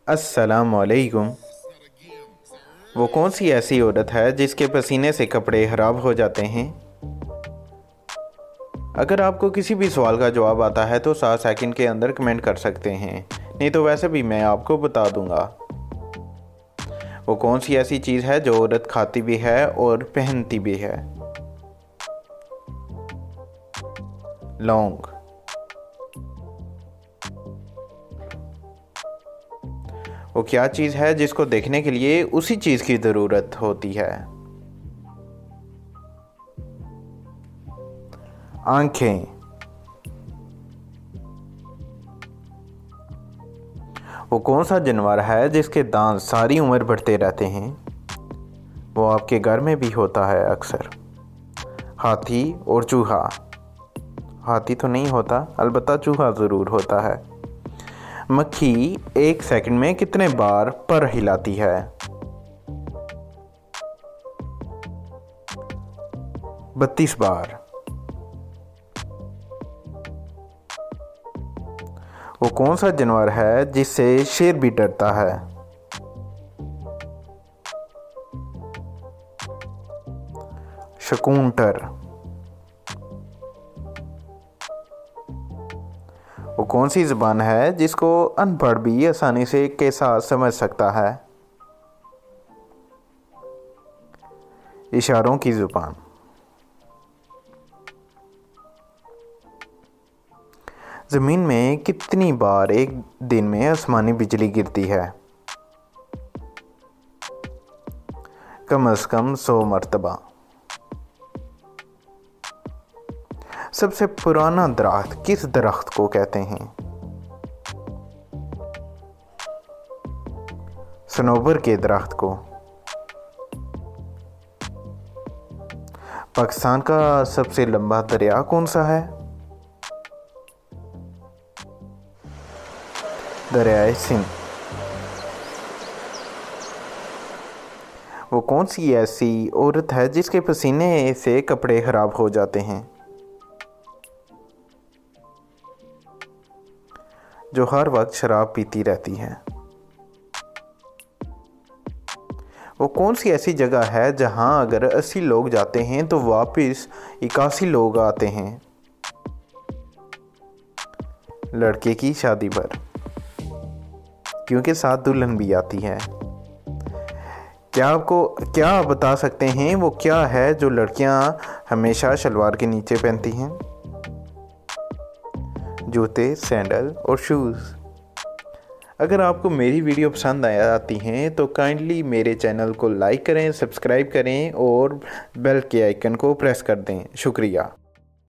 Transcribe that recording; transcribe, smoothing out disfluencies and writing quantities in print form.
अस्सलामुअलैकुम। वो कौन सी ऐसी औरत है जिसके पसीने से कपड़े खराब हो जाते हैं? अगर आपको किसी भी सवाल का जवाब आता है तो 7 सेकंड के अंदर कमेंट कर सकते हैं, नहीं तो वैसे भी मैं आपको बता दूंगा। वो कौन सी ऐसी चीज़ है जो औरत खाती भी है और पहनती भी है? लौंग। वो क्या चीज़ है जिसको देखने के लिए उसी चीज़ की ज़रूरत होती है? आंखें। वो कौन सा जानवर है जिसके दांत सारी उम्र बढ़ते रहते हैं? वो आपके घर में भी होता है अक्सर। हाथी और चूहा। हाथी तो नहीं होता, अलबत्ता चूहा ज़रूर होता है। मक्खी 1 सेकंड में कितने बार पर हिलाती है? 32 बार। वो कौन सा जानवर है जिससे शेर भी डरता है? शकूंटर। वो कौन सी ज़बान है जिसको अनपढ़ भी आसानी से के साथ समझ सकता है? इशारों की ज़ुबान। ज़मीन में कितनी बार एक दिन में आसमानी बिजली गिरती है? कम से कम 100 मरतबा। सबसे पुराना दरख्त किस दरख्त को कहते हैं? सनोबर के दरख्त को। पाकिस्तान का सबसे लंबा दरिया कौन सा है? दरियाए सिंध। वो कौन सी ऐसी औरत है जिसके पसीने से कपड़े खराब हो जाते हैं? जो हर वक्त शराब पीती रहती है। वो कौन सी ऐसी जगह है जहां अगर 80 लोग जाते हैं तो वापस 81 लोग आते हैं? लड़के की शादी पर, क्योंकि साथ दुल्हन भी आती है। क्या आप बता सकते हैं वो क्या है जो लड़कियां हमेशा शलवार के नीचे पहनती हैं? जूते, सैंडल और शूज़। अगर आपको मेरी वीडियो पसंद आती हैं तो काइंडली मेरे चैनल को लाइक करें, सब्सक्राइब करें और बेल के आइकन को प्रेस कर दें। शुक्रिया।